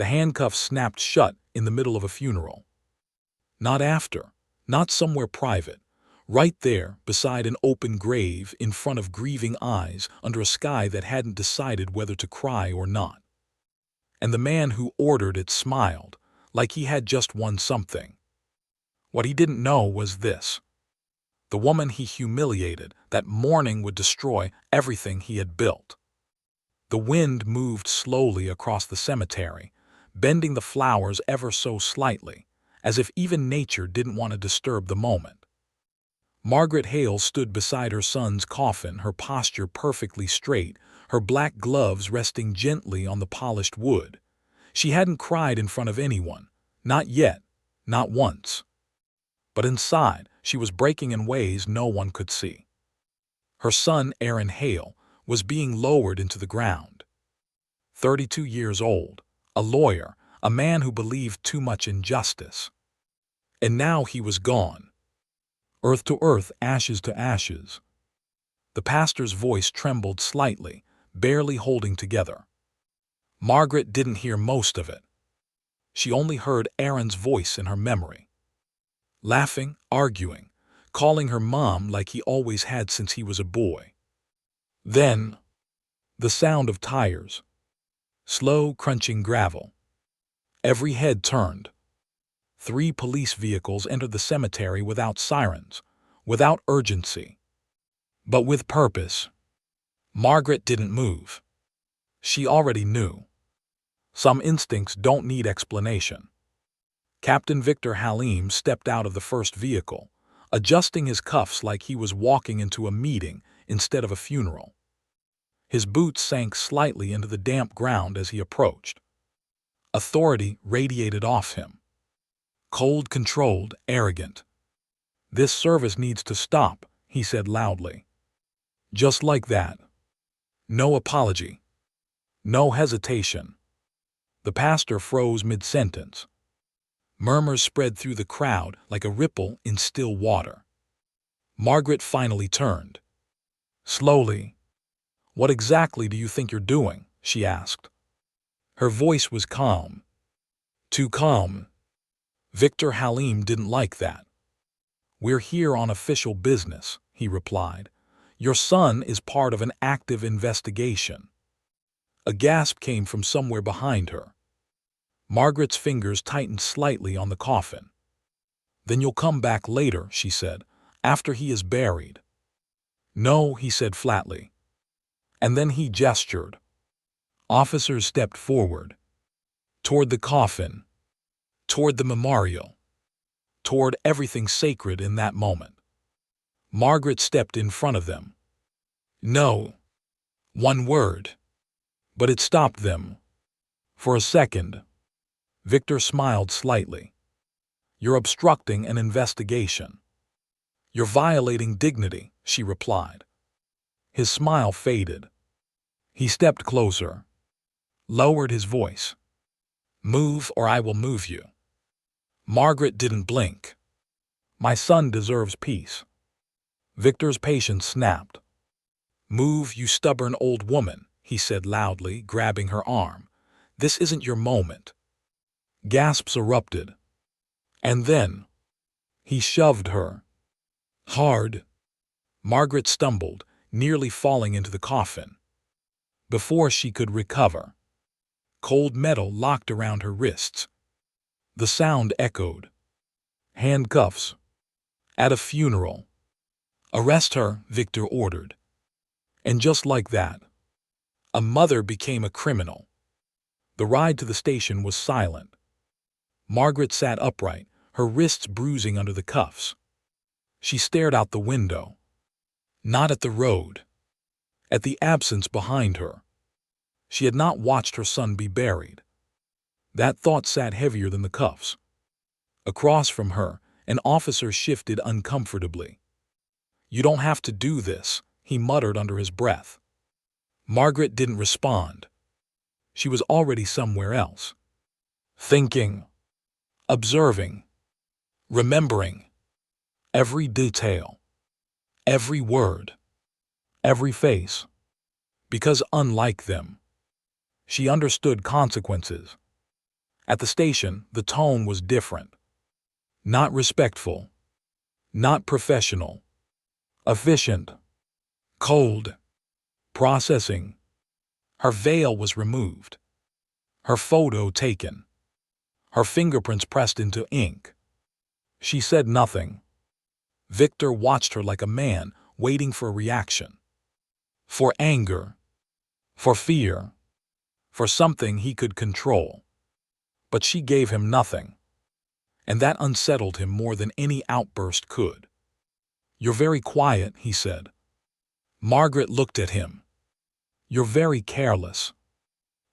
The handcuffs snapped shut in the middle of a funeral. Not after, not somewhere private. Right there, beside an open grave, in front of grieving eyes, under a sky that hadn't decided whether to cry or not. And the man who ordered it smiled, like he had just won something. What he didn't know was this. The woman he humiliated that morning would destroy everything he had built. The wind moved slowly across the cemetery, bending the flowers ever so slightly, as if even nature didn't want to disturb the moment. Margaret Hale stood beside her son's coffin, her posture perfectly straight, her black gloves resting gently on the polished wood. She hadn't cried in front of anyone, not yet, not once. But inside, she was breaking in ways no one could see. Her son, Aaron Hale, was being lowered into the ground. 32 years old, a lawyer, a man who believed too much in justice. And now he was gone. Earth to earth, ashes to ashes. The pastor's voice trembled slightly, barely holding together. Margaret didn't hear most of it. She only heard Aaron's voice in her memory. Laughing, arguing, calling her mom like he always had since he was a boy. Then, the sound of tires. Slow, crunching gravel. Every head turned. 3 police vehicles entered the cemetery without sirens, without urgency, but with purpose. Margaret didn't move. She already knew. Some instincts don't need explanation. Captain Victor Halim stepped out of the first vehicle, adjusting his cuffs like he was walking into a meeting instead of a funeral. His boots sank slightly into the damp ground as he approached. Authority radiated off him. Cold, controlled, arrogant. "This service needs to stop," he said loudly. Just like that. No apology. No hesitation. The pastor froze mid-sentence. Murmurs spread through the crowd like a ripple in still water. Margaret finally turned. Slowly. "What exactly do you think you're doing?" she asked. Her voice was calm. Too calm. Victor Halim didn't like that. "We're here on official business," he replied. "Your son is part of an active investigation." A gasp came from somewhere behind her. Margaret's fingers tightened slightly on the coffin. "Then you'll come back later," she said, "after he is buried." "No," he said flatly. And then he gestured. Officers stepped forward. Toward the coffin. Toward the memorial. Toward everything sacred in that moment. Margaret stepped in front of them. "No." One word. But it stopped them. For a second. Victor smiled slightly. "You're obstructing an investigation." "You're violating dignity," she replied. His smile faded. He stepped closer. Lowered his voice. "Move or I will move you." Margaret didn't blink. "My son deserves peace." Victor's patience snapped. "Move, you stubborn old woman," he said loudly, grabbing her arm. "This isn't your moment." Gasps erupted. And then, he shoved her. Hard. Margaret stumbled, nearly falling into the coffin. Before she could recover, cold metal locked around her wrists. The sound echoed. Handcuffs. At a funeral. "Arrest her," Victor ordered. And just like that, a mother became a criminal. The ride to the station was silent. Margaret sat upright, her wrists bruising under the cuffs. She stared out the window. Not at the road. At the absence behind her. She had not watched her son be buried. That thought sat heavier than the cuffs. Across from her, an officer shifted uncomfortably. "You don't have to do this," he muttered under his breath. Margaret didn't respond. She was already somewhere else. Thinking. Observing. Remembering. Every detail. Every word. Every face. Because unlike them, she understood consequences. At the station, the tone was different. Not respectful. Not professional. Efficient. Cold. Processing. Her veil was removed. Her photo taken. Her fingerprints pressed into ink. She said nothing. Victor watched her like a man waiting for a reaction. For anger. For fear. For something he could control. But she gave him nothing. And that unsettled him more than any outburst could. "You're very quiet," he said. Margaret looked at him. "You're very careless."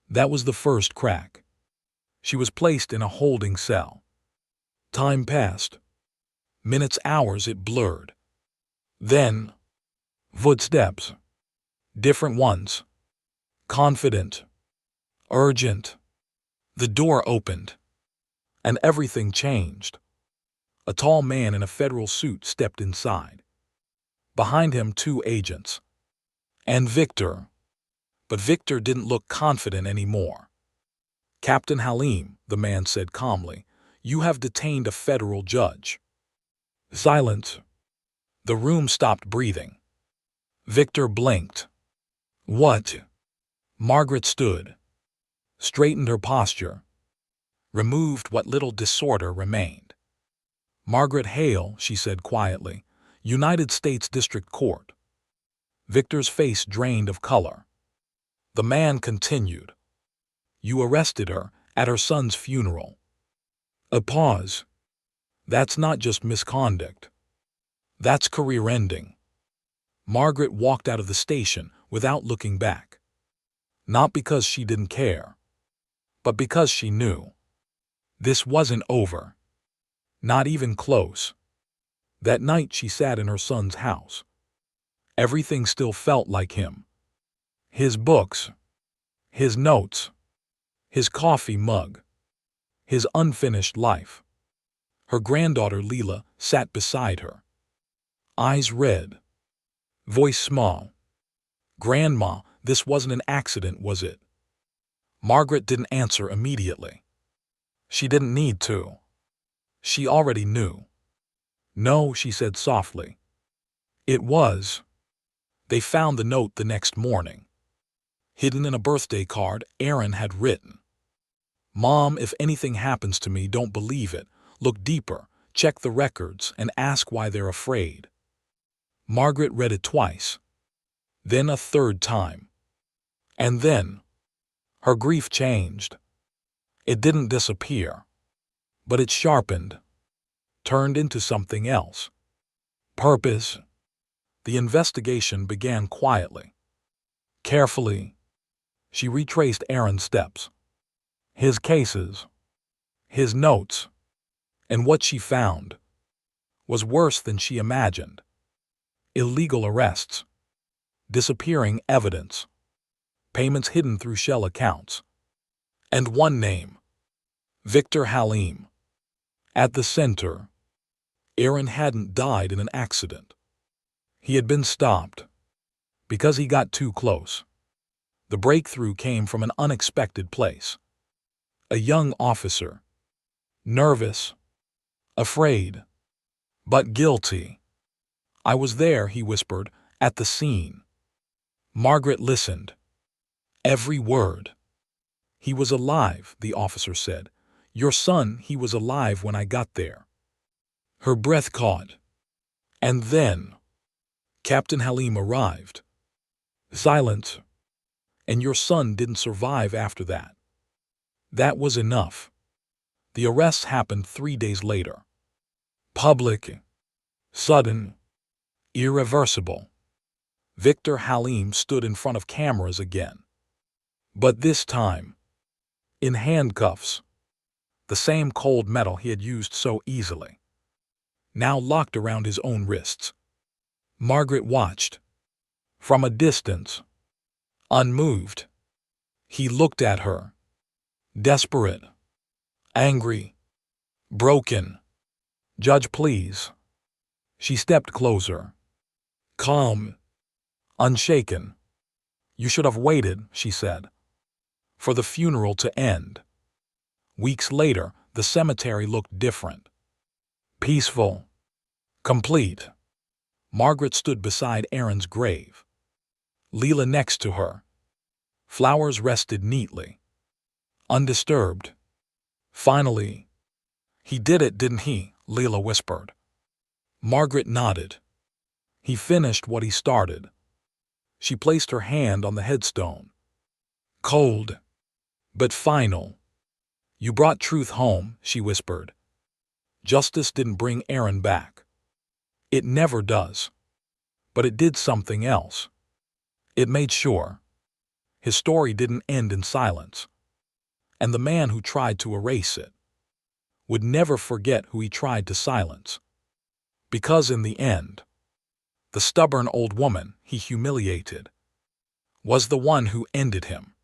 That was the first crack. She was placed in a holding cell. Time passed. Minutes, hours, it blurred. Then, footsteps. Different ones. Confident. Urgent. The door opened. And everything changed. A tall man in a federal suit stepped inside. Behind him, 2 agents. And Victor. But Victor didn't look confident anymore. "Captain Halim," the man said calmly, "you have detained a federal judge." Silence. The room stopped breathing. Victor blinked. "What?" Margaret stood, straightened her posture, removed what little disorder remained. "Margaret Hale," she said quietly, "United States District Court." Victor's face drained of color. The man continued. "You arrested her at her son's funeral." A pause. "That's not just misconduct. That's career-ending." Margaret walked out of the station without looking back. Not because she didn't care, but because she knew. This wasn't over. Not even close. That night she sat in her son's house. Everything still felt like him. His books. His notes. His coffee mug. His unfinished life. Her granddaughter Leela sat beside her. Eyes red. Voice small. "Grandma, this wasn't an accident, was it?" Margaret didn't answer immediately. She didn't need to. She already knew. "No," she said softly. "It was." They found the note the next morning. Hidden in a birthday card Aaron had written. "Mom, if anything happens to me, don't believe it. Look deeper, check the records, and ask why they're afraid." Margaret read it twice. Then a third time. And then, her grief changed. It didn't disappear. But it sharpened. Turned into something else. Purpose. The investigation began quietly. Carefully, she retraced Aaron's steps. His cases. His notes. And what she found was worse than she imagined. Illegal arrests. Disappearing evidence. Payments hidden through shell accounts. And one name. Victor Halim. At the center. Aaron hadn't died in an accident. He had been stopped. Because he got too close. The breakthrough came from an unexpected place. A young officer. Nervous. Afraid. But guilty. "I was there," he whispered, "at the scene." Margaret listened. Every word. "He was alive," the officer said. "Your son, he was alive when I got there." Her breath caught. And then, Captain Halim arrived. Silence. "And your son didn't survive after that." That was enough. The arrests happened 3 days later. Public. Sudden. Irreversible. Victor Halim stood in front of cameras again. But this time, in handcuffs. The same cold metal he had used so easily. Now locked around his own wrists. Margaret watched. From a distance. Unmoved. He looked at her. Desperate. Angry. Broken. "Judge, please." She stepped closer. Calm. Unshaken. "You should have waited," she said. "For the funeral to end. Weeks later, the cemetery looked different. Peaceful. Complete. Margaret stood beside Aaron's grave. Leela next to her. Flowers rested neatly. Undisturbed. Finally. He did it, didn't he? Leela whispered. Margaret nodded. He finished what he started. She placed her hand on the headstone. Cold. But final. You brought truth home, she whispered. Justice didn't bring Aaron back. It never does. But it did something else. It made sure. His story didn't end in silence. And the man who tried to erase it would never forget who he tried to silence. Because in the end, the stubborn old woman he humiliated was the one who ended him.